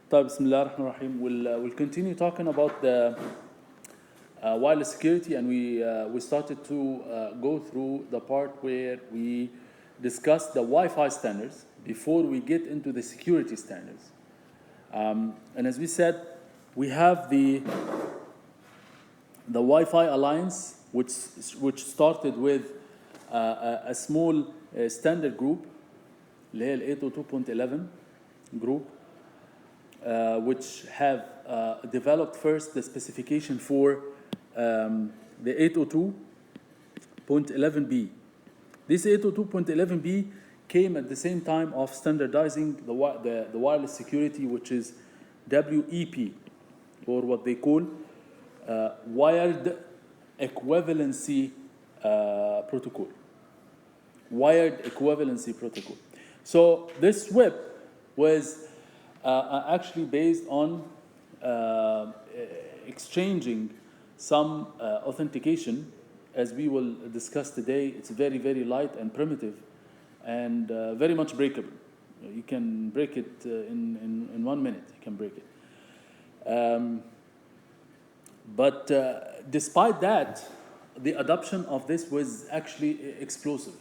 بسم الله الرحمن الرحيم. We'll continue talking about the wireless security, and we started to go through the part where we discussed the Wi-Fi standards before we get into the security standards. And as we said, we have the Wi-Fi Alliance, which started with a small standard group, اللي هي 802.11 group, which have developed first the specification for the 802.11b. This 802.11b came at the same time of standardizing the wireless security, which is WEP, or what they call wired equivalency protocol. Wired equivalency protocol. So this WEP was actually based on exchanging some authentication. As we will discuss today, it's very, very light and primitive, and very much breakable. You can break it in 1 minute. You can break it. But despite that, the adoption of this was actually explosive.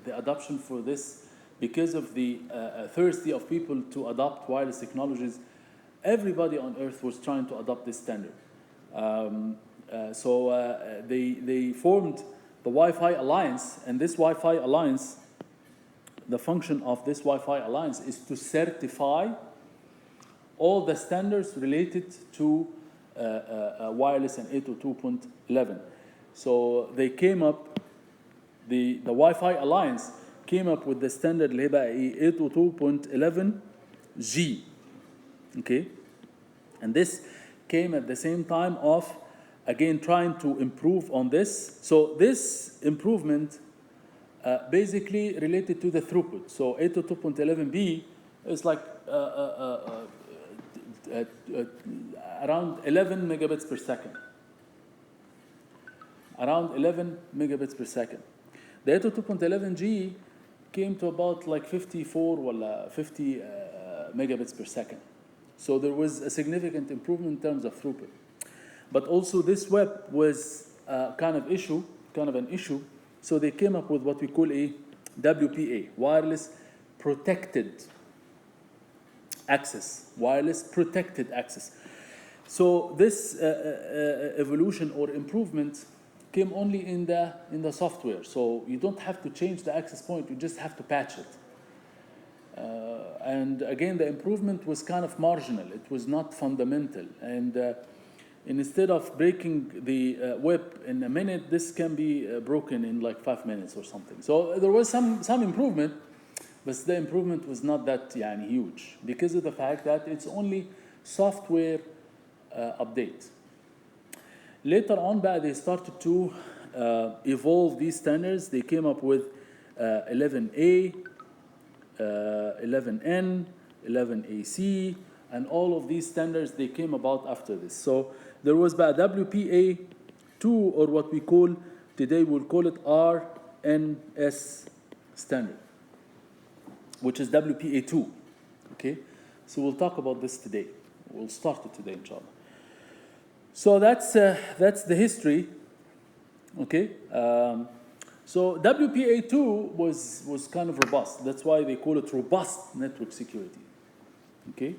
The adoption for this, because of the thirsty of people to adopt wireless technologies, everybody on earth was trying to adopt this standard. So they formed the Wi-Fi Alliance, and this Wi-Fi Alliance, the function of this Wi-Fi Alliance is to certify all the standards related to wireless and 802.11. So they came up, the Wi-Fi Alliance came up with the standard اللي هي بقى 802.11g. Okay, and this came at the same time of, again, trying to improve on this. So this improvement basically related to the throughput. So 802.11b is like around 11 megabits per second. Around 11 megabits per second. The 802.11g came to about like 54 or 50 megabits per second. So there was a significant improvement in terms of throughput. But also this web was kind of an issue. So they came up with what we call a WPA, wireless protected access. Wireless protected access. So this evolution or improvement came only in the software. So you don't have to change the access point, you just have to patch it. And again, the improvement was kind of marginal. It was not fundamental. And instead of breaking the web in a minute, this can be broken in like 5 minutes or something. So there was some improvement, but the improvement was not that huge because of the fact that it's only software update. Later on, they started to evolve these standards. They came up with 11A, 11N, 11AC, and all of these standards, they came about after this. So there was WPA2, or what we call, today we'll call it RNS standard, which is WPA2, okay? So we'll talk about this today. We'll start it today, inshallah. So that's the history, okay? So WPA2 was kind of robust. That's why they call it robust network security, okay?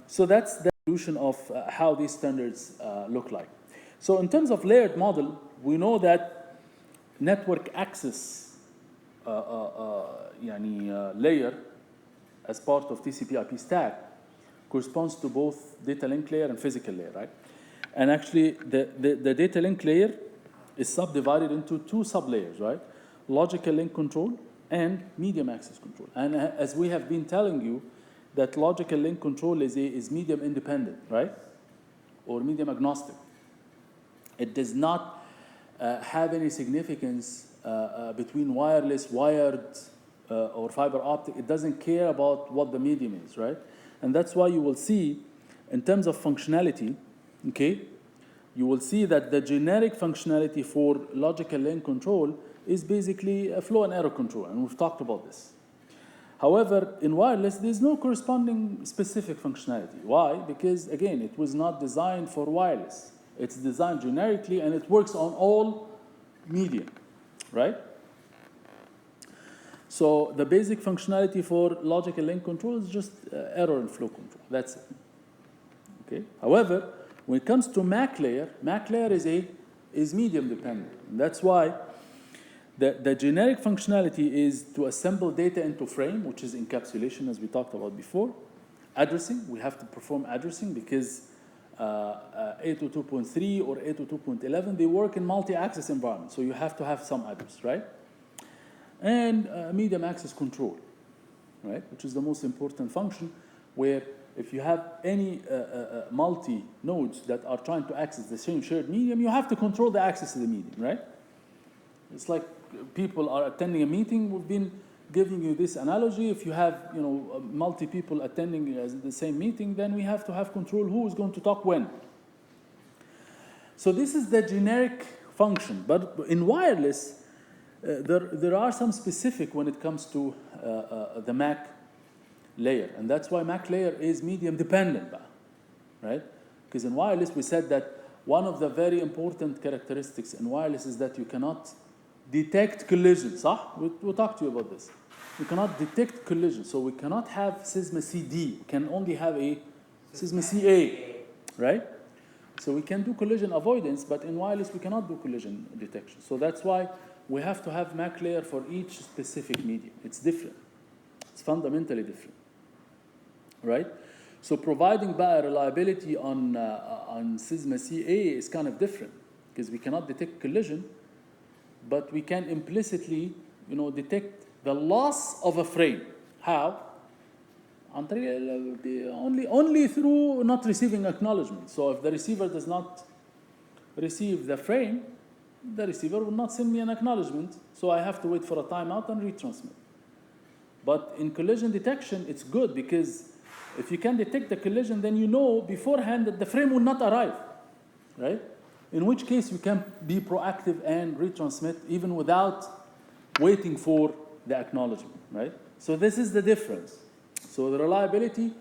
So that's the evolution of how these standards look like. So in terms of layered model, we know that network access layer as part of TCP/IP stack corresponds to both data link layer and physical layer, right? And actually, the data link layer is subdivided into 2 sublayers, right? Logical link control and medium access control. And as we have been telling you, that logical link control is medium independent, right? Or medium agnostic. It does not have any significance between wireless, wired, or fiber optic. It doesn't care about what the medium is, right? And that's why you will see, in terms of functionality, okay, you will see that the generic functionality for logical link control is basically a flow and error control, and we've talked about this. However, in wireless, there's no corresponding specific functionality. Why? Because, again, it was not designed for wireless. It's designed generically, and it works on all medium, right? So the basic functionality for logical link control is just error and flow control. That's it. Okay. However, when it comes to MAC layer is medium dependent. And that's why the generic functionality is to assemble data into frame, which is encapsulation, as we talked about before. Addressing, we have to perform addressing because 802.3 or 802.11, they work in multi-access environments, so you have to have some address, right? And medium access control, right, which is the most important function, where if you have any multi-nodes that are trying to access the same shared medium, you have to control the access to the medium, right? It's like people are attending a meeting. We've been giving you this analogy. If you have, multi people attending the same meeting, then we have to have control who is going to talk when. So this is the generic function. But in wireless, there are some specific when it comes to the MAC layer. And that's why MAC layer is medium dependent, right? Because in wireless, we said that one of the very important characteristics in wireless is that you cannot detect collision, صح? We'll talk to you about this. We cannot detect collision, so we cannot have SISMA CD. We can only have a SISMA CA, right? So we can do collision avoidance, but in wireless we cannot do collision detection. So that's why we have to have MAC layer for each specific medium. It's different. It's fundamentally different, right? So providing better reliability on SISMA CA is kind of different because we cannot detect collision, but we can implicitly, detect the loss of a frame. How? Only through not receiving acknowledgement. So if the receiver does not receive the frame, the receiver will not send me an acknowledgement. So I have to wait for a timeout and retransmit. But in collision detection, it's good because if you can detect the collision, then you know beforehand that the frame will not arrive, right? In which case you can be proactive and retransmit even without waiting for the acknowledgement, right? So this is the difference. So the reliability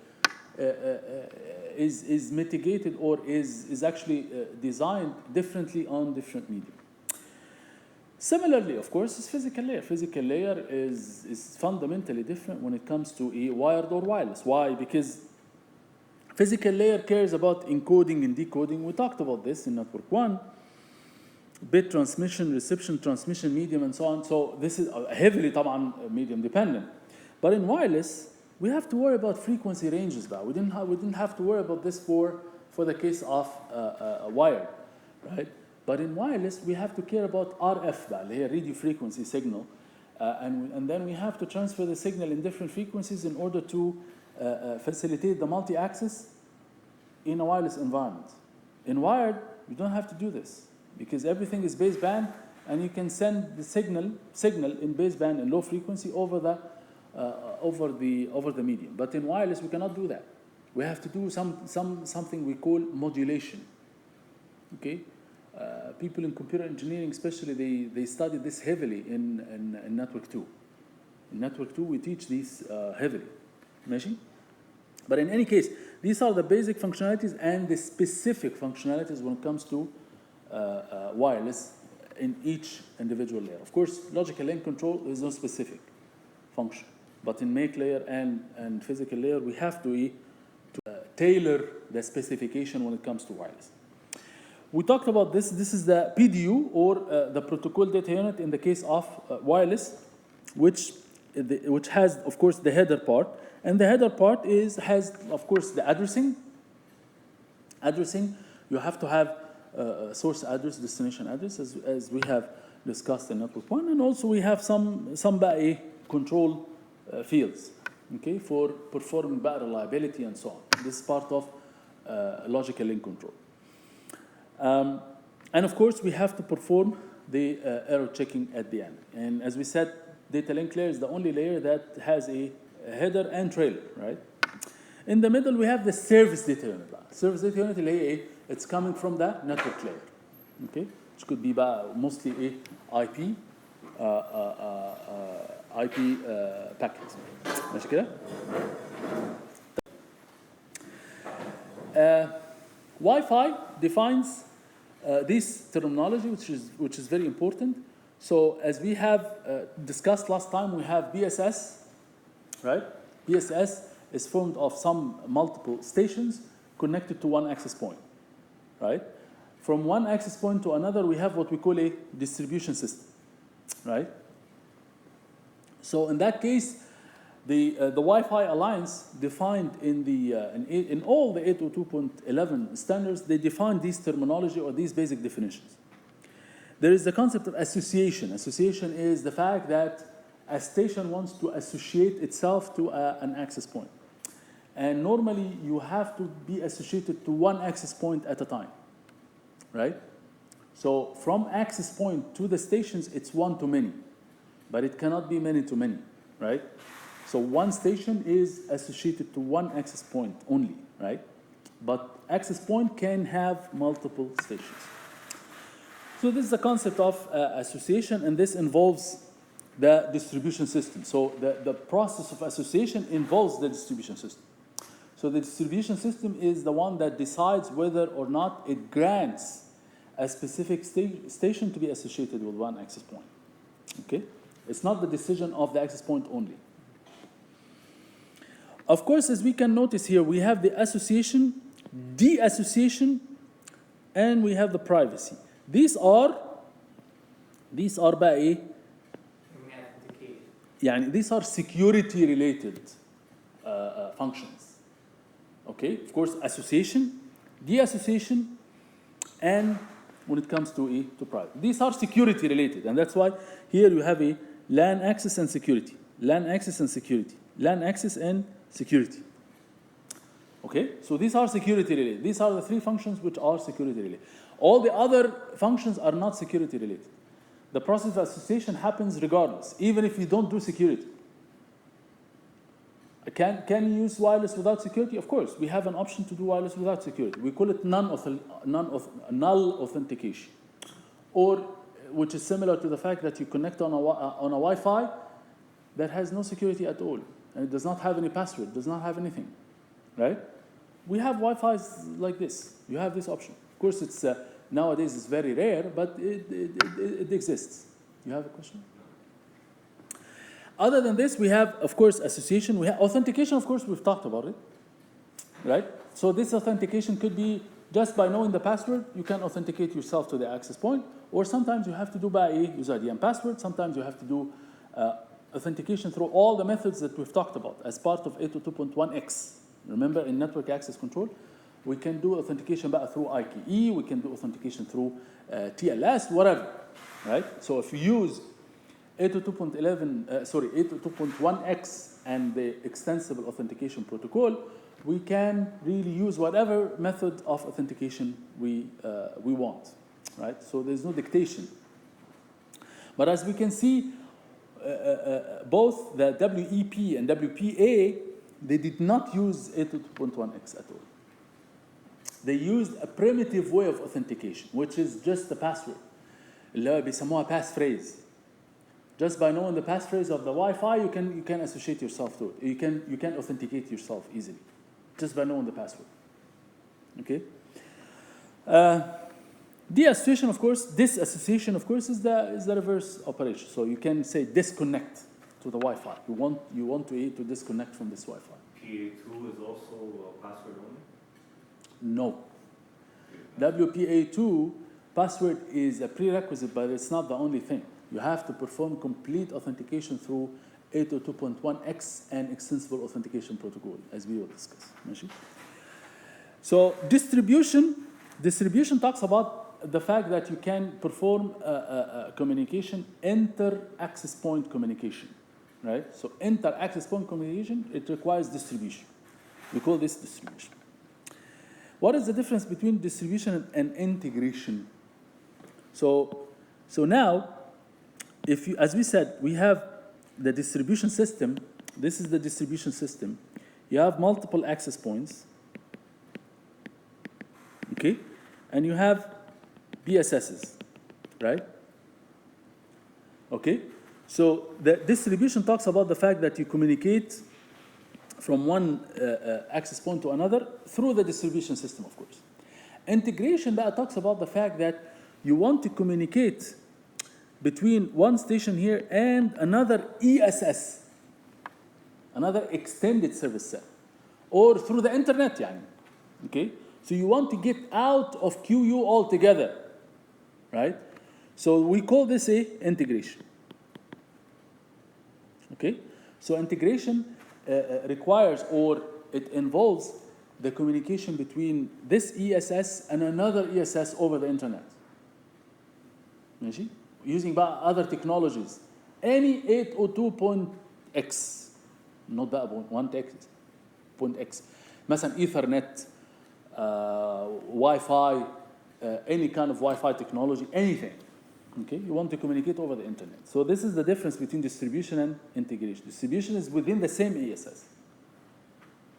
is mitigated or is actually designed differently on different media. Similarly, of course, is physical layer. Physical layer is fundamentally different when it comes to a wired or wireless. Why? Because physical layer cares about encoding and decoding. We talked about this in network 1. Bit transmission, reception, transmission, medium, and so on. So this is heavily طبعا medium dependent. But in wireless, we have to worry about frequency ranges now. We didn't have to worry about this for the case of wired, right? But in wireless, we have to care about RF, the radio frequency signal, and then we have to transfer the signal in different frequencies in order to facilitate the multi-access in a wireless environment. In wired, you don't have to do this because everything is baseband, and you can send the signal in baseband and low frequency over the medium. But in wireless, we cannot do that. We have to do something we call modulation. Okay, people in computer engineering, especially, they study this heavily in network 2. In network 2, we teach these heavily. ماشي? But in any case, these are the basic functionalities and the specific functionalities when it comes to wireless in each individual layer. Of course, logical link control is no specific function. But in MAC layer and physical layer, we have to tailor the specification when it comes to wireless. We talked about this. This is the PDU, or the protocol data unit in the case of wireless, which has, of course, the header part. And the header part has, of course, the addressing. Addressing, you have to have source address, destination address, as we have discussed in network 1. And also we have some control fields, okay, for performing better reliability and so on. This is part of logical link control. And of course, we have to perform the error checking at the end. And as we said, data link layer is the only layer that has a header and trailer, right? In the middle, we have the service data unit. Service data unit layer, it's coming from the network layer, okay? Which could be mostly a IP IP packet. ماشي كده؟ Wi-Fi defines this terminology, which is very important. So as we have discussed last time, we have BSS, right? BSS is formed of some multiple stations connected to one access point, right? From one access point to another, we have what we call a distribution system, right? So in that case, the Wi-Fi Alliance defined in all the 802.11 standards, they define these terminology or these basic definitions. There is the concept of association. Association is the fact that a station wants to associate itself to an access point. And normally you have to be associated to one access point at a time, right? So from access point to the stations, it's one to many, but it cannot be many to many, right? So one station is associated to one access point only, right? But access point can have multiple stations. So this is the concept of association, and this involves the distribution system. So the process of association involves the distribution system. So the distribution system is the one that decides whether or not it grants a specific station to be associated with one access point. Okay? It's not the decision of the access point only. Of course, as we can notice here, we have the association, de-association, and we have the privacy. These are بقى ايه؟ يعني these are security related functions. Okay, of course, association, de-association, and when it comes to private. These are security related, and that's why here you have a LAN access and security, LAN access and security, LAN access and security. Okay, so these are security related. These are the three functions which are security related. All the other functions are not security related. The process of association happens regardless, even if you don't do security. Can you use wireless without security? Of course, we have an option to do wireless without security. We call it null authentication, or which is similar to the fact that you connect on a Wi-Fi that has no security at all, and it does not have any password, does not have anything, right? We have Wi-Fi's like this. You have this option. Of course, it's nowadays it's very rare, but it exists. You have a question? Other than this, we have, of course, association. We have authentication, of course, we've talked about it, right? So this authentication could be just by knowing the password, you can authenticate yourself to the access point, or sometimes you have to do by user ID and password. Sometimes you have to do authentication through all the methods that we've talked about as part of 802.1x. Remember, in network access control, we can do authentication through IKE, we can do authentication through TLS, whatever, right? So if you use 802.1x and the extensible authentication protocol, we can really use whatever method of authentication we want, right? So there's no dictation. But as we can see, both the WEP and WPA, they did not use 802.1x at all. They used a primitive way of authentication, which is just the password. اللي هو بيسموها passphrase. Just by knowing the passphrase of the Wi-Fi, you can associate yourself to it. You can authenticate yourself easily, just by knowing the password. Okay. De-association, of course, disassociation, of course, is the reverse operation. So you can say disconnect to the Wi-Fi. You want to disconnect from this Wi-Fi. PA2 is also password only? No. WPA2 password is a prerequisite, but it's not the only thing. You have to perform complete authentication through 802.1x and extensible authentication protocol, as we will discuss. So distribution talks about the fact that you can perform communication, inter-access point communication, right? So inter-access point communication, it requires distribution. We call this distribution. What is the difference between distribution and integration? So now, as we said, we have the distribution system. This is the distribution system. You have multiple access points, okay? And you have BSSs, right? Okay? So the distribution talks about the fact that you communicate from one access point to another through the distribution system, of course. Integration that talks about the fact that you want to communicate between one station here and another ESS, another extended service set, or through the internet, يعني. Okay? So you want to get out of QU altogether, right? So we call this a integration. Okay? So integration requires, or it involves, the communication between this ESS and another ESS over the internet. ماشي? Using other technologies. Any 802.x, not that one x, .x. مثلا Ethernet, Wi-Fi, any kind of Wi-Fi technology, anything. Okay, you want to communicate over the internet. So this is the difference between distribution and integration. Distribution is within the same ESS.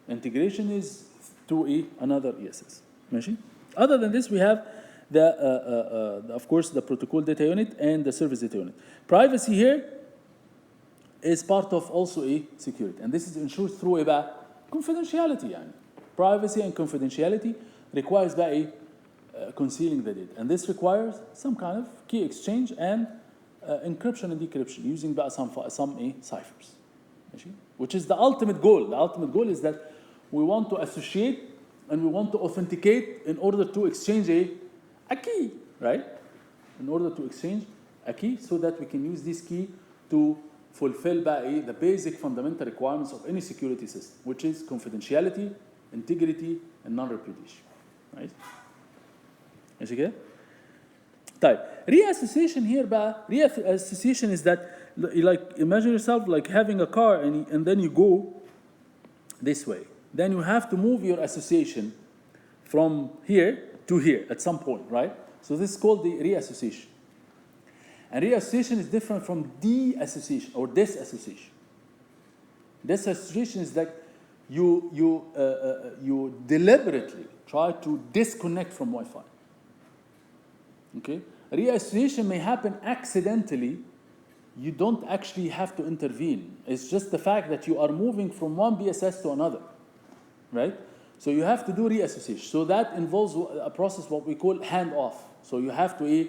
Integration is to another ESS. ماشي? Other than this, we have of course, the protocol data unit and the service data unit. Privacy here is part of also a security, and this is ensured through a confidentiality. يعني. Privacy and confidentiality requires concealing the data, and this requires some kind of key exchange and encryption and decryption using some ciphers, which is the ultimate goal. The ultimate goal is that we want to associate and we want to authenticate in order to exchange a key, right? In order to exchange a key so that we can use this key to fulfill the basic fundamental requirements of any security system, which is confidentiality, integrity, and non-repudiation, right? ماشي كده؟ طيب reassociation here reassociation is that, like, imagine yourself like having a car and then you go this way. Then you have to move your association from here to here at some point, right? So this is called the reassociation. And reassociation is different from de-association or disassociation. Disassociation is that you deliberately try to disconnect from Wi-Fi. Okay? Reassociation may happen accidentally. You don't actually have to intervene. It's just the fact that you are moving from one BSS to another, right? So you have to do reassociation. So that involves a process what we call handoff. So you have to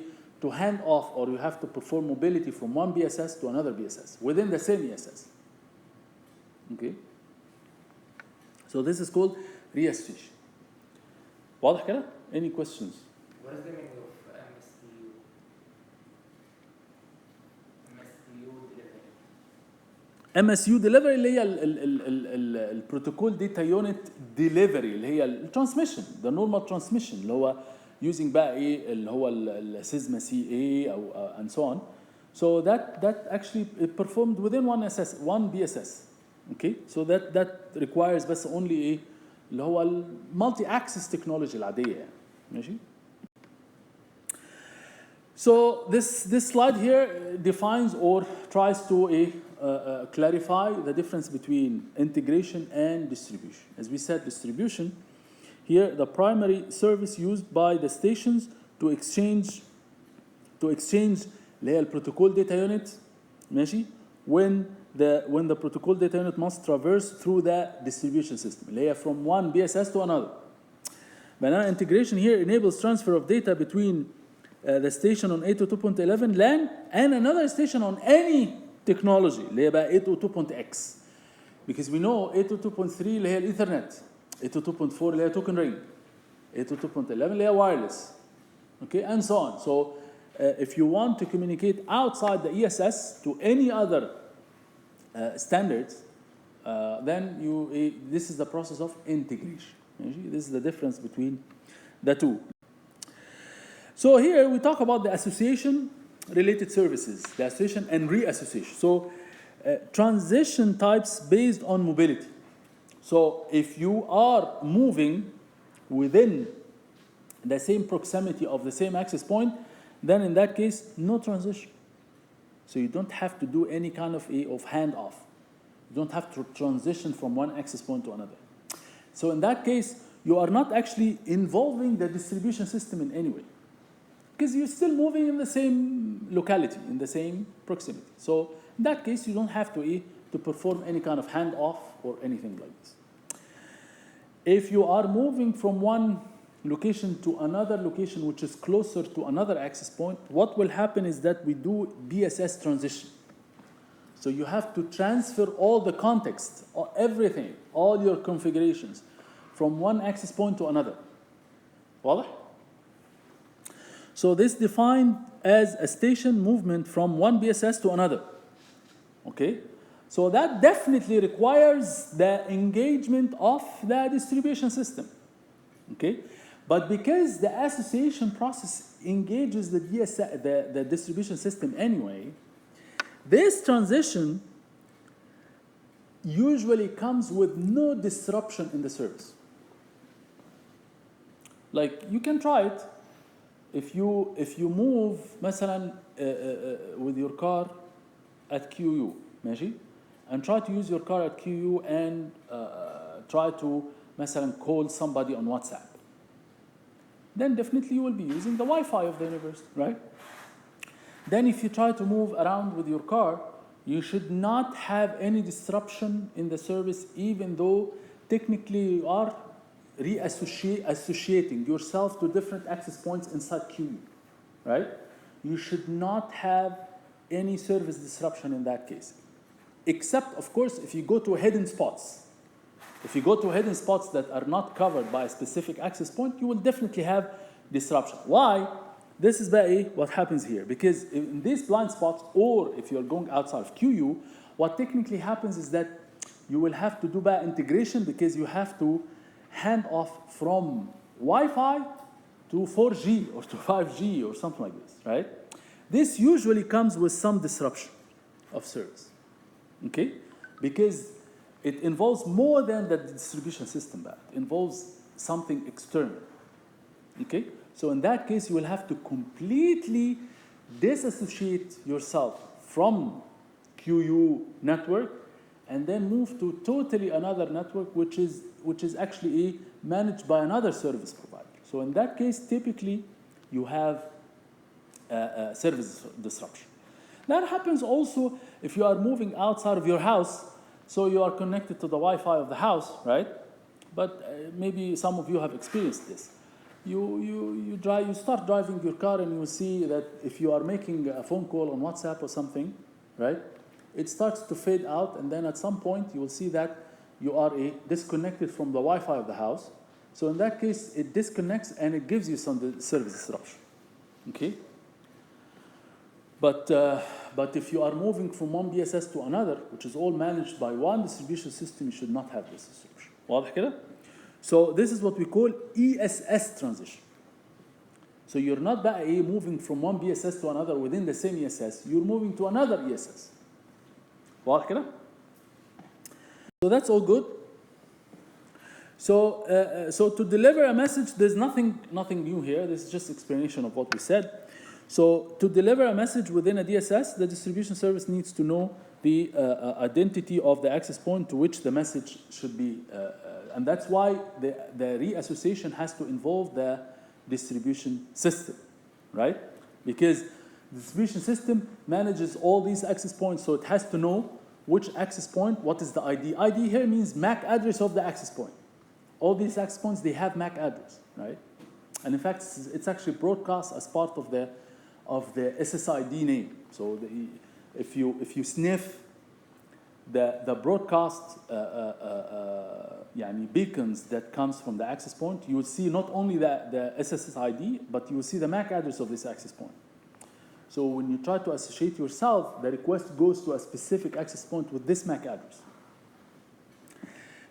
hand off, or you have to perform mobility from one BSS to another BSS within the same ESS. Okay? So this is called reassociation. واضح كده? Any questions? What is the meaning of MSTU? MSU delivery اللي هي البروتوكول داتا يونت ديليفري اللي هي الترانسميشن the normal transmission اللي هو using اللي هو السيزما CA او and so on. So that actually performed within one BSS. Okay, so that requires بس only اللي هو المالتي اكسس تكنولوجي العاديه يعني. ماشي. So this slide here defines or tries to clarify the difference between integration and distribution. As we said, distribution here, the primary service used by the stations to exchange اللي هي البروتوكول data unit ماشي when the protocol data unit must traverse through the distribution system اللي هي from one BSS to another. But now integration here enables transfer of data between the station on 802.11 LAN and another station on any technology اللي هي بقى 802.x, because we know 802.3 اللي هي الإيثرنت, 802.4 اللي هي token ring, 802.11 اللي هي wireless, okay, and so on. So if you want to communicate outside the ESS to any other standards, then this is the process of integration. This is the difference between the two. So here we talk about the association related services, the association and reassociation. So transition types based on mobility. So if you are moving within the same proximity of the same access point, then in that case, no transition. So you don't have to do any kind of handoff. You don't have to transition from one access point to another. So in that case, you are not actually involving the distribution system in any way, because you're still moving in the same locality, in the same proximity. So in that case, you don't have to perform any kind of handoff or anything like this. If you are moving from one location to another location which is closer to another access point, what will happen is that we do Bss transition. So you have to transfer all the context, everything, all your configurations from one access point to another. واضح? So this defined as a station movement from one BSS to another. Okay? So that definitely requires the engagement of the distribution system. Okay? But because the association process engages the the distribution system anyway, this transition usually comes with no disruption in the service. Like, you can try it. If you move مثلا with your car at QU, ماشي, and try to use your car at QU and try to مثلا call somebody on WhatsApp, then definitely you will be using the Wi-Fi of the universe, right? Then if you try to move around with your car, you should not have any disruption in the service, even though technically you are associating yourself to different access points inside QU, right? You should not have any service disruption in that case. Except, of course, if you go to hidden spots. If you go to hidden spots that are not covered by a specific access point, you will definitely have disruption. Why? This is what happens here. Because in these blind spots, or if you're going outside of QU, what technically happens is that you will have to do integration, because you have to hand off from Wi-Fi to 4G or to 5G or something like this, right? This usually comes with some disruption of service, okay? Because it involves more than the distribution system, it involves something external, okay? So in that case, you will have to completely disassociate yourself from QU network and then move to totally another network, which is actually managed by another service provider. So in that case, typically, you have service disruption. That happens also if you are moving outside of your house, so you are connected to the Wi-Fi of the house, right? But maybe some of you have experienced this. You start driving your car and you see that if you are making a phone call on WhatsApp or something, right? It starts to fade out, and then at some point you will see that you are disconnected from the Wi-Fi of the house. So in that case, it disconnects and it gives you some service disruption, okay? But if you are moving from one BSS to another, which is all managed by one distribution system, you should not have this disruption. واضح كده? So this is what we call Ess transition. So you're not moving from one BSS to another within the same ESS, you're moving to another ESS. واضح كده؟ So that's all good. So to deliver a message, there's nothing new here. This is just explanation of what we said. So to deliver a message within a DSS, the distribution service needs to know the identity of the access point to which the message should be. And that's why the reassociation has to involve the distribution system, right? Because the distribution system manages all these access points, so it has to know which access point, what is the ID. ID here means MAC address of the access point. All these access points, they have MAC address, right? And in fact, it's actually broadcast as part of the SSID name. So if you sniff the broadcast beacons that comes from the access point, you will see not only the SSID, but you will see the MAC address of this access point. So when you try to associate yourself, the request goes to a specific access point with this MAC address.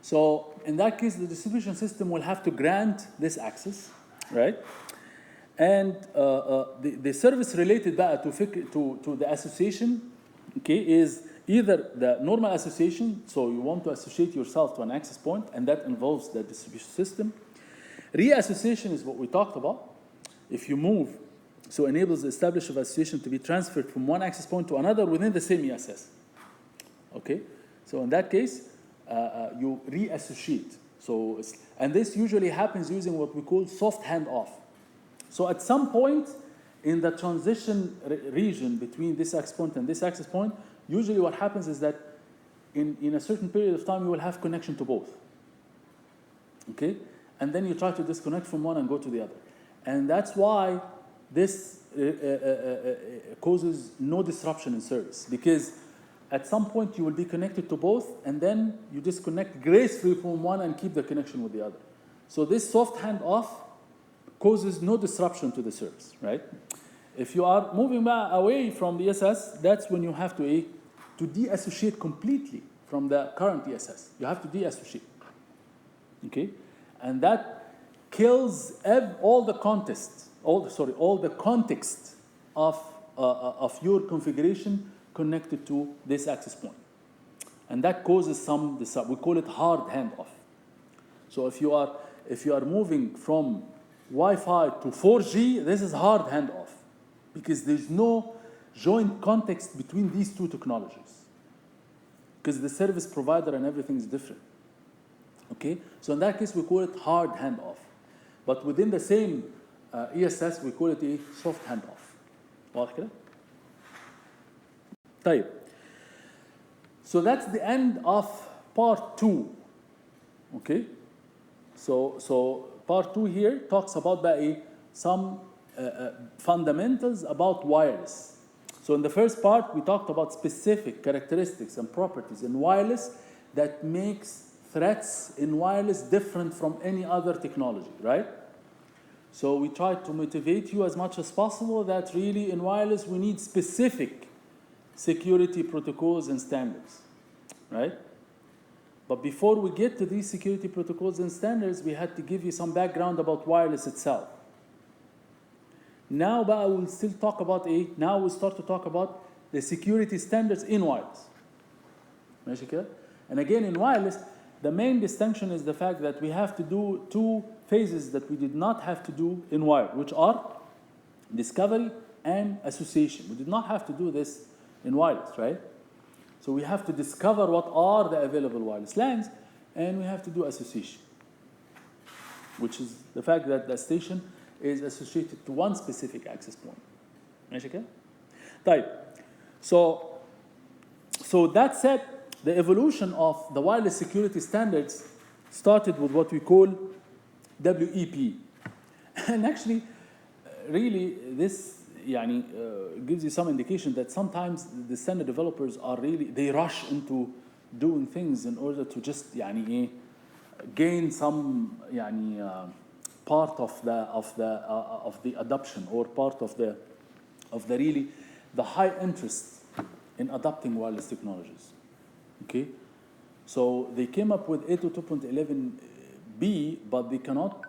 So in that case, the distribution system will have to grant this access, right? And the service related to the association, okay, is either the normal association, so you want to associate yourself to an access point, and that involves the distribution system. Reassociation is what we talked about. If you move, so enables the establishment of association to be transferred from one access point to another within the same ESS. Okay, so in that case, you reassociate. So, and this usually happens using what we call soft handoff. So at some point in the transition region between this access point and this access point, usually what happens is that in a certain period of time, you will have connection to both. Okay? And then you try to disconnect from one and go to the other. And that's why this causes no disruption in service, because at some point you will be connected to both, and then you disconnect gracefully from one and keep the connection with the other. So this soft handoff causes no disruption to the service, right? If you are moving away from the ESS, that's when you have to deassociate completely from the current ESS. You have to deassociate, okay? And that kills all the context of your configuration connected to this access point. And that causes we call it hard handoff. So if you are moving from Wi-Fi to 4G, this is hard handoff, because there's no joint context between these two technologies, because the service provider and everything is different. Okay? So in that case, we call it hard handoff. But within the same ESS, we call it a soft handoff. واضح كده؟ طيب. So that's the end of part 2. Okay? So part 2 here talks about some fundamentals about wireless. So in the first part, we talked about specific characteristics and properties in wireless that makes threats in wireless different from any other technology, right? So we try to motivate you as much as possible that really in wireless we need specific security protocols and standards, right? But before we get to these security protocols and standards, we had to give you some background about wireless itself. Now we'll still talk about now we'll start to talk about the security standards in wireless. ماشي كده? And again, in wireless, the main distinction is the fact that we have to do 2 phases that we did not have to do in wire, which are discovery and association. We did not have to do this in wireless, right? So we have to discover what are the available wireless LANs, and we have to do association, which is the fact that the station is associated to one specific access point. ماشي كده؟ طيب. So that said, the evolution of the wireless security standards started with what we call WEP. And actually, really, this gives you some indication that sometimes the standard developers they rush into doing things in order to just gain some part of the adoption, or part of the high interest in adopting wireless technologies. Okay, so they came up with 802.11b, but they cannot,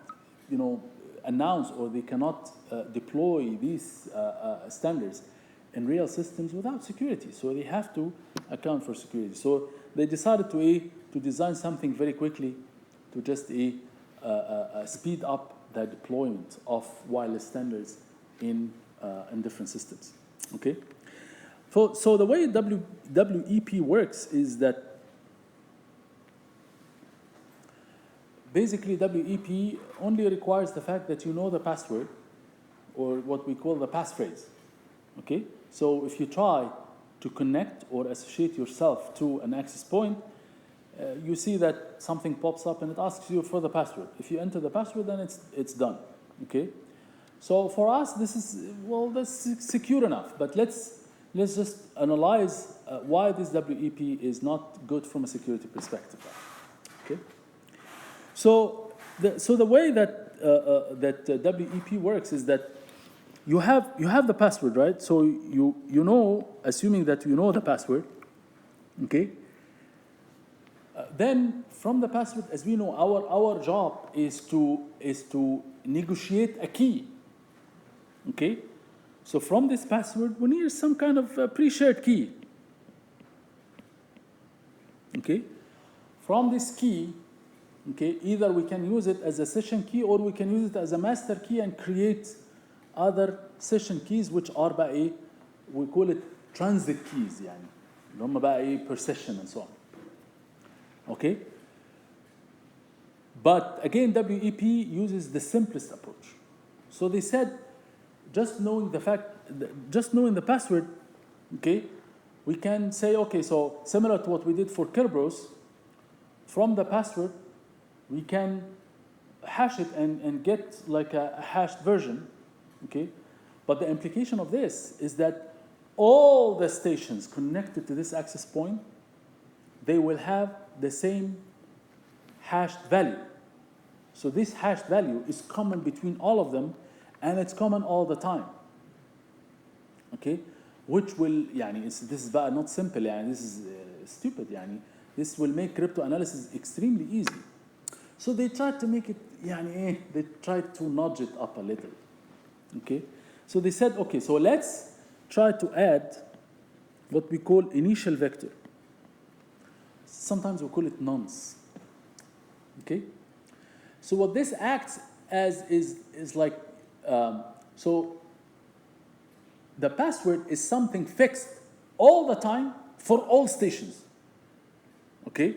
announce, or they cannot deploy these standards in real systems without security. So they have to account for security. So they decided to design something very quickly to just speed up the deployment of wireless standards in different systems. Okay. So the way WEP works is that basically WEP only requires the fact that you know the password, or what we call the passphrase. Okay? So if you try to connect or associate yourself to an access point, you see that something pops up and it asks you for the password. If you enter the password, then it's done. Okay? So for us, that's secure enough. But let's just analyze why this WEP is not good from a security perspective. Okay. So the way that WEP works is that you have the password, right? So you know, assuming that you know the password, okay. Then from the password, as we know, our job is to negotiate a key, okay. So from this password, we need some kind of pre-shared key. Okay? From this key, okay, either we can use it as a session key, or we can use it as a master key and create other session keys, which are we call it transit keys, per session and so on. Okay? But again, WEP uses the simplest approach. So they said, just knowing the password, okay, we can say, okay, so similar to what we did for Kerberos, from the password, we can hash it and get like a hashed version, okay? But the implication of this is that all the stations connected to this access point, they will have the same hashed value. So this hashed value is common between all of them, and it's common all the time. Okay? Which will, this is not simple, this is stupid, this will make crypto analysis extremely easy. So they tried to make it, they tried to nudge it up a little. Okay? So they said, okay, so let's try to add what we call initial vector. Sometimes we call it nonce. Okay? So what this acts as is like, so the password is something fixed all the time for all stations. Okay?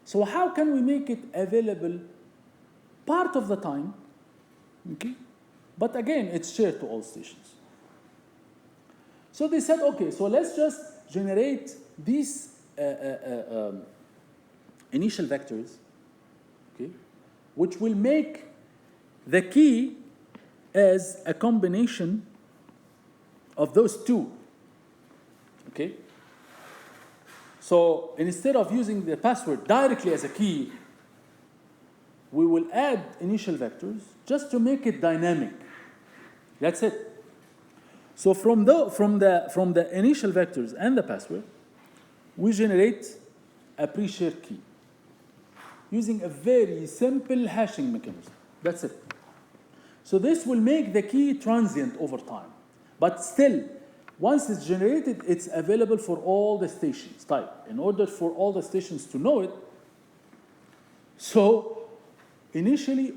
So how can we make it available part of the time? Okay? But again, it's shared to all stations. So they said, okay, so let's just generate these initial vectors, okay, which will make the key as a combination of those two. Okay? So instead of using the password directly as a key, we will add initial vectors just to make it dynamic. That's it. So from the initial vectors and the password, we generate a pre-shared key using a very simple hashing mechanism. That's it. So this will make the key transient over time. But still, once it's generated, it's available for all the stations. In order for all the stations to know it, so initially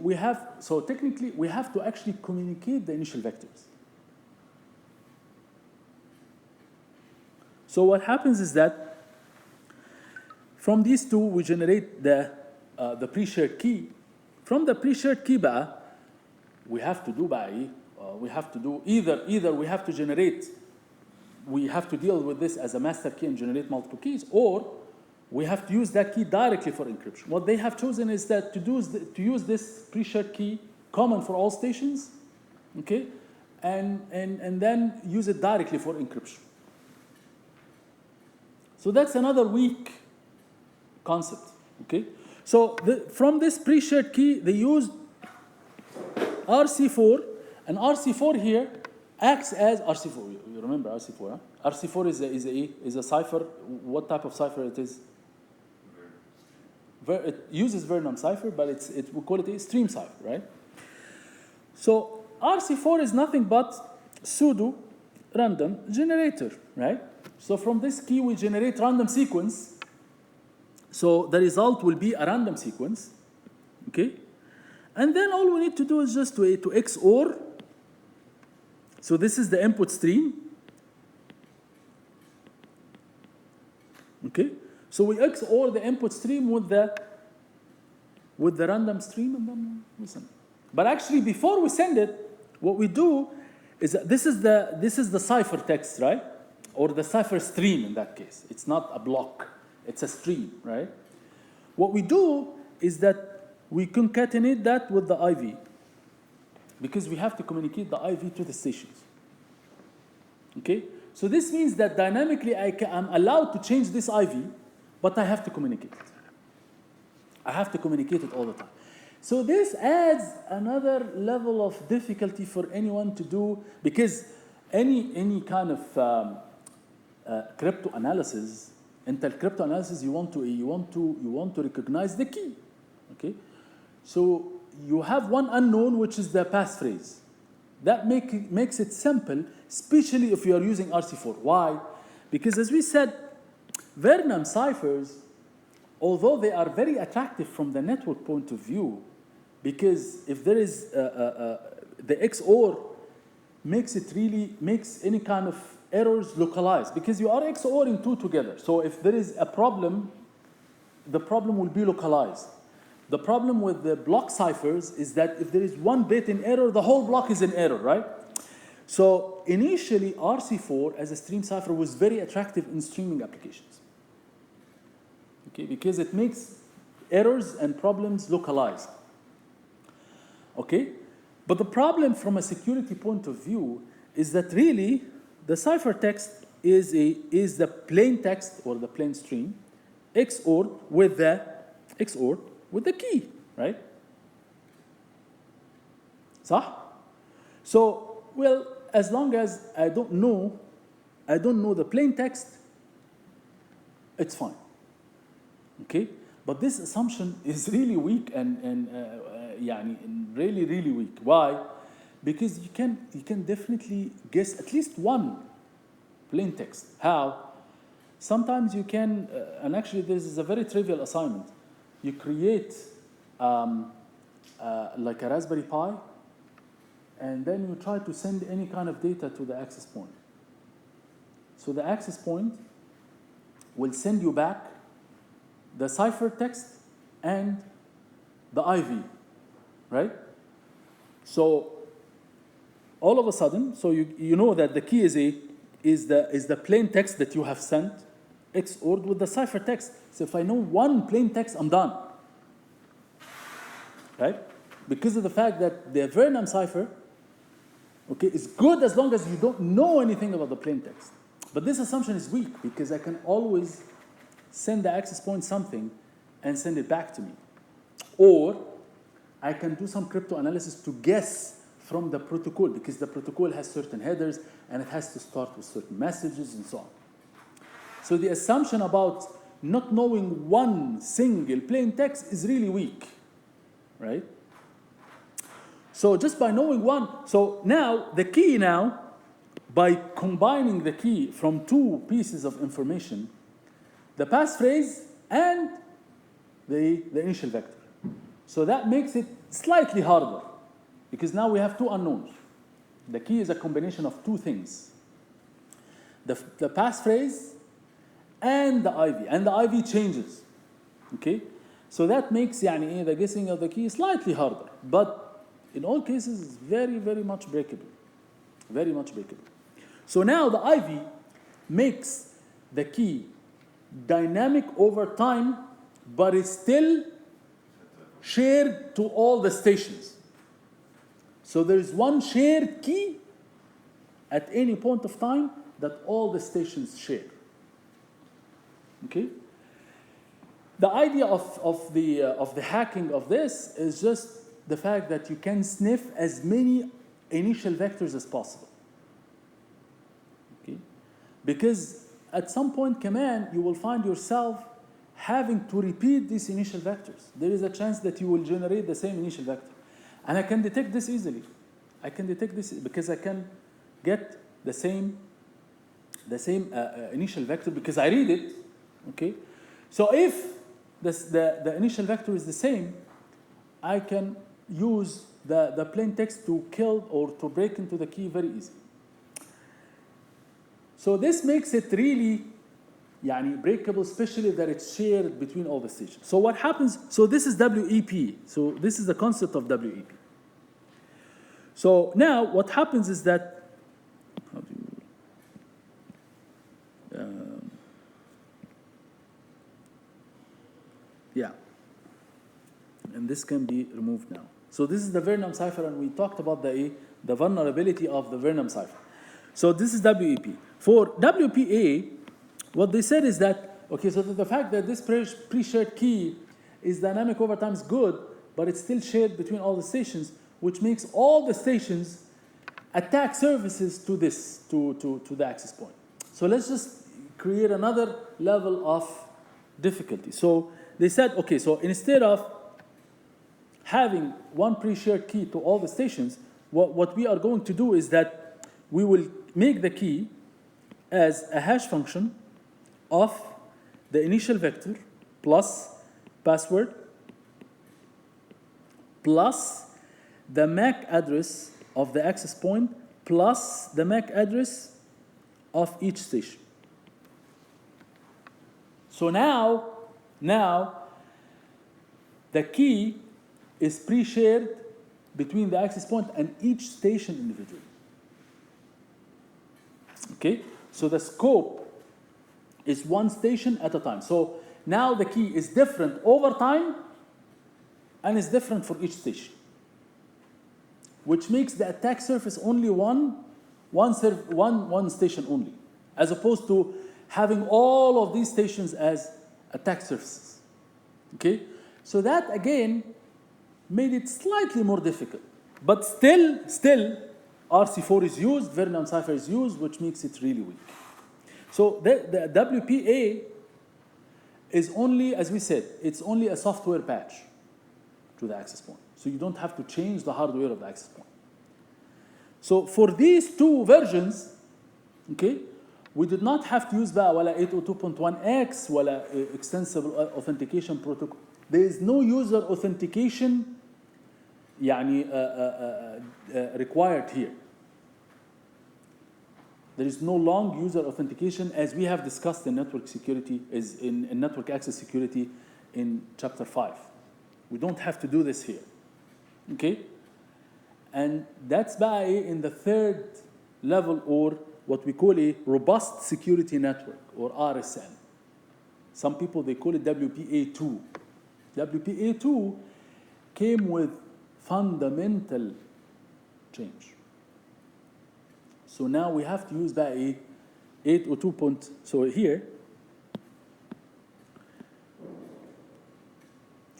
technically we have to actually communicate the initial vectors. So what happens is that from these two we generate the pre-shared key. From the pre-shared key we have to do either we have to generate, we have to deal with this as a master key and generate multiple keys, or we have to use that key directly for encryption. What they have chosen is that to use this pre-shared key common for all stations, okay, and then use it directly for encryption. So that's another weak concept, okay? So from this pre-shared key, they used RC4, and RC4 here acts as RC4. You remember RC4, huh? RC4 is a cipher. What type of cipher it is? It uses Vernam cipher, but we call it a stream cipher, right? So RC4 is nothing but pseudo random generator, right? So from this key we generate random sequence. So the result will be a random sequence, okay? And then all we need to do is just to XOR. So this is the input stream. Okay? So we XOR the input stream with the random stream, and then we send it. But actually, before we send it, what we do is that this is the cipher text, right? Or the cipher stream in that case. It's not a block, it's a stream, right? What we do is that we concatenate that with the IV, because we have to communicate the IV to the stations. Okay? So this means that dynamically I'm allowed to change this IV, but I have to communicate it. I have to communicate it all the time. So this adds another level of difficulty for anyone to do, because any kind of crypto analysis, Intel crypto analysis, you want to recognize the key. Okay? So you have one unknown, which is the passphrase. That makes it simple, especially if you are using RC4. Why? Because as we said, Vernam ciphers, although they are very attractive from the network point of view, because if there is the XOR makes any kind of errors localized, because you are XORing two together. So if there is a problem, the problem will be localized. The problem with the block ciphers is that if there is one bit in error, the whole block is in error, right? So initially, RC4 as a stream cipher was very attractive in streaming applications. Okay, because it makes errors and problems localized. Okay, but the problem from a security point of view is that really the ciphertext is the plain text or the plain stream XORed with the key, right? صح? So, well, as long as I don't know the plain text, it's fine. Okay? But this assumption is really weak and really, really weak. Why? Because you can definitely guess at least one plain text. How? Sometimes you can, and actually this is a very trivial assignment. You create like a Raspberry Pi, and then you try to send any kind of data to the access point. So the access point will send you back the ciphertext and the IV, right? So all of a sudden, so you know that the key is the plain text that you have sent XORed with the ciphertext. So if I know one plain text, I'm done, right? Because of the fact that the Vernam cipher, okay, is good as long as you don't know anything about the plain text. But this assumption is weak because I can always send the access point something and send it back to me. Or I can do some crypto analysis to guess from the protocol, because the protocol has certain headers and it has to start with certain messages and so on. So the assumption about not knowing one single plain text is really weak, right? So just by knowing one, so now the key now, by combining the key from two pieces of information, the passphrase and the initial vector. So that makes it slightly harder, because now we have two unknowns. The key is a combination of two things: the passphrase and the IV, and the IV changes. Okay, so that makes the guessing of the key slightly harder, but in all cases it's very, very much breakable, very much breakable. So now the IV makes the key dynamic over time, but it's still shared to all the stations. So there is one shared key at any point of time that all the stations share. Okay? The idea of the hacking of this is just the fact that you can sniff as many initial vectors as possible. Okay? Because at some point, command, you will find yourself having to repeat these initial vectors. There is a chance that you will generate the same initial vector. And I can detect this easily. I can detect this because I can get the same initial vector because I read it. Okay? So if the initial vector is the same, I can use the plain text to kill or to break into the key very easily. So this makes it really breakable, especially that it's shared between all the stations. So what happens, so this is WEP. So this is the concept of WEP. So now what happens is that, and this can be removed now. So this is the Vernam cipher, and we talked about the vulnerability of the Vernam cipher. So this is WEP. For WPA, what they said is that, okay, so the fact that this pre-shared key is dynamic over time is good, but it's still shared between all the stations, which makes all the stations attack services to the access point. So let's just create another level of difficulty. So they said, okay, so instead of having one pre-shared key to all the stations, what we are going to do is that we will make the key as a hash function of the initial vector plus password plus the MAC address of the access point plus the MAC address of each station. So now the key is pre-shared between the access point and each station individually. Okay, so the scope is one station at a time. So now the key is different over time and is different for each station, which makes the attack surface only one station only, as opposed to having all of these stations as attack surfaces. Okay, so that again made it slightly more difficult, but still RC4 is used, Vernon cipher is used, which makes it really weak. So the WPA is only, as we said, it's only a software patch to the access point. So you don't have to change the hardware of the access point. So for these two versions, okay, we did not have to use بقى ولا 802.1x ولا extensible authentication protocol. There is no user authentication يعني required here. There is no long user authentication as we have discussed in network security, in network access security in chapter 5. We don't have to do this here. Okay? And that's بقى in the third level, or what we call a robust security network, or RSN. Some people, they call it WPA2. WPA2 came with fundamental change. So now we have to use that 802. So here,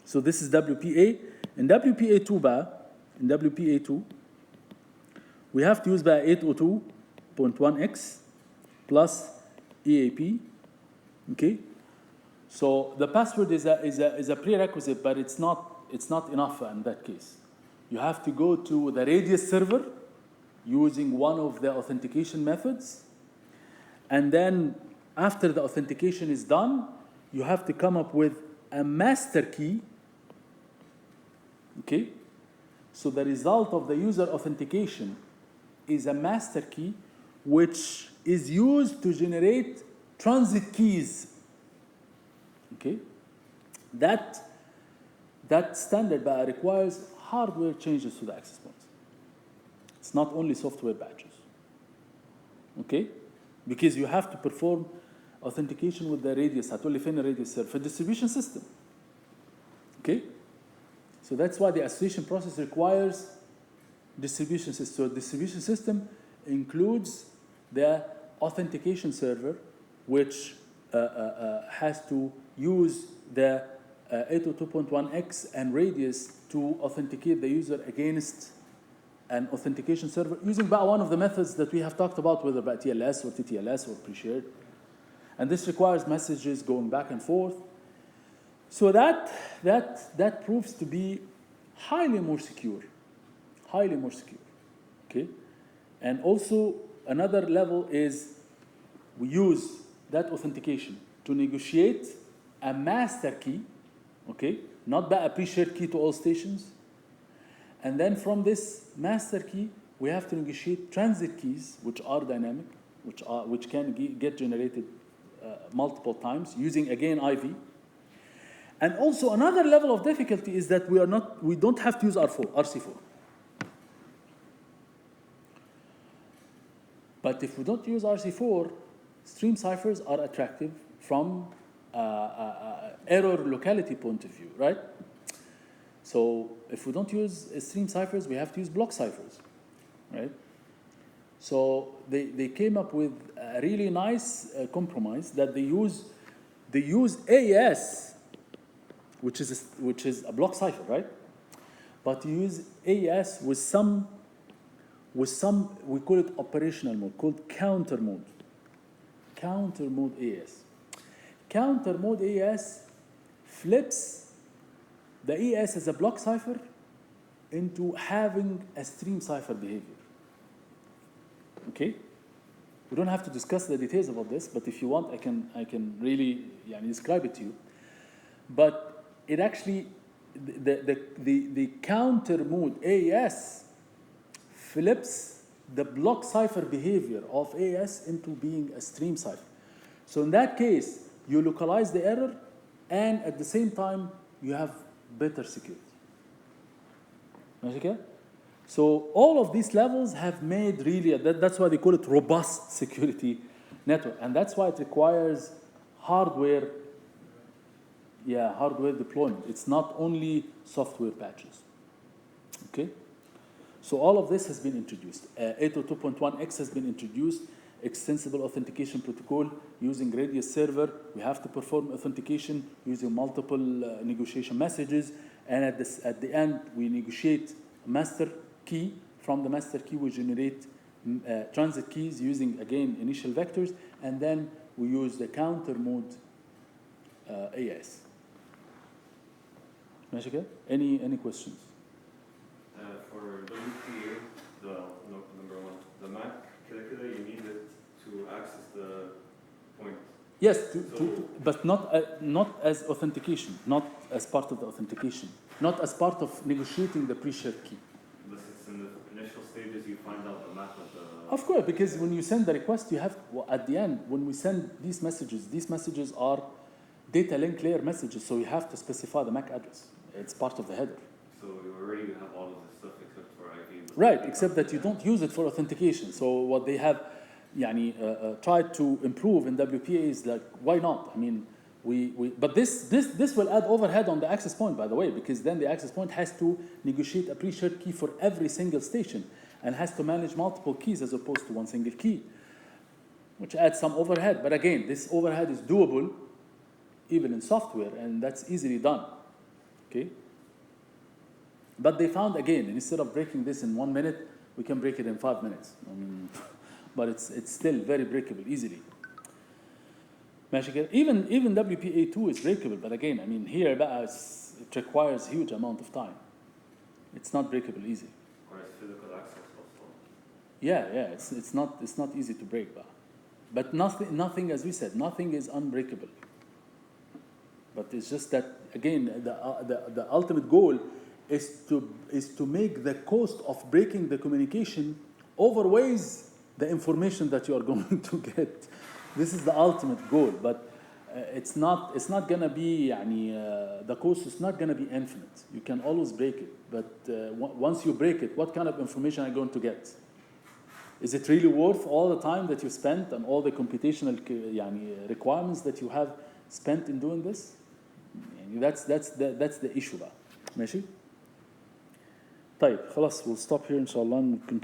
so this is WPA. In WPA2, we have to use that 802.1x plus EAP. Okay. So the password is a prerequisite, but it's not enough in that case. You have to go to the Radius server using one of the authentication methods. And then after the authentication is done, you have to come up with a master key. Okay? So the result of the user authentication is a master key, which is used to generate transit keys. Okay? That standard requires hardware changes to the access points. It's not only software patches. Okay? Because you have to perform authentication with the radius. هتقول لي فين الراديوس server? في distribution system. Okay? So that's why the association process requires distribution system. So distribution system includes the authentication server, which has to use the 802.1x and radius to authenticate the user against an authentication server using one of the methods that we have talked about, whether by TLS or TTLS or pre-shared. And this requires messages going back and forth. So that proves to be highly more secure. Okay? And also another level is we use that authentication to negotiate a master key, okay? Not a pre-shared key to all stations. And then from this master key, we have to negotiate transit keys, which are dynamic, which can get generated multiple times using, again, IV. And also another level of difficulty is that we don't have to use RC4. But if we don't use RC4, stream ciphers are attractive from error locality point of view, right? So if we don't use stream ciphers, we have to use block ciphers, right? So they came up with a really nice compromise that they use AES, which is a block cipher, right? But you use AES with some we call it operational mode, called counter mode. Counter mode AES. Counter mode AES flips the AES as a block cipher into having a stream cipher behavior. Okay? We don't have to discuss the details about this, but if you want, I can really describe it to you. But it actually, the counter mode AES flips the block cipher behavior of AES into being a stream cipher. So in that case, you localize the error, and at the same time, you have better security. Okay? So all of these levels have made really, that's why they call it robust security network. And that's why it requires hardware deployment. It's not only software patches. Okay? So all of this has been introduced. 802.1x has been introduced, extensible authentication protocol using radius server. We have to perform authentication using multiple negotiation messages. And at the end, we negotiate master key. From the master key, we generate transit keys using, again, initial vectors. And then we use the counter mode AS. ماشي كده؟ Any questions? For WPA, number one, the MAC calculator, you need it to access the point. Yes, but not as authentication, not as part of the authentication, not as part of negotiating the pre-shared key. Unless it's in the initial stages, you find out the MAC of the... Of course, because when you send the request, you have, at the end, when we send these messages are data link layer messages, so you have to specify the MAC address. It's part of the header. So you already have all of this stuff except for IP. Right, except that you don't use it for authentication. So what they have tried to improve in WPA is like, why not? I mean, but this will add overhead on the access point, by the way, because then the access point has to negotiate a pre-shared key for every single station and has to manage multiple keys as opposed to one single key, which adds some overhead. But again, this overhead is doable even in software, and that's easily done. Okay? But they found, again, instead of breaking this in 1 minute, we can break it in 5 minutes. I mean, but it's still very breakable easily. Even WPA2 is breakable, but again, I mean, here it requires a huge amount of time. It's not breakable easily. Requires physical access also. Yeah, it's not easy to break, but nothing, as we said, nothing is unbreakable. But it's just that, again, the ultimate goal is to make the cost of breaking the communication outweighs the information that you are going to get. This is the ultimate goal, but it's not going to be, the cost is not going to be infinite. You can always break it, but once you break it, what kind of information are you going to get? Is it really worth all the time that you spent and all the computational requirements that you have spent in doing this? That's the issue بقى. ماشي؟ طيب خلاص we'll stop here إن شاء الله.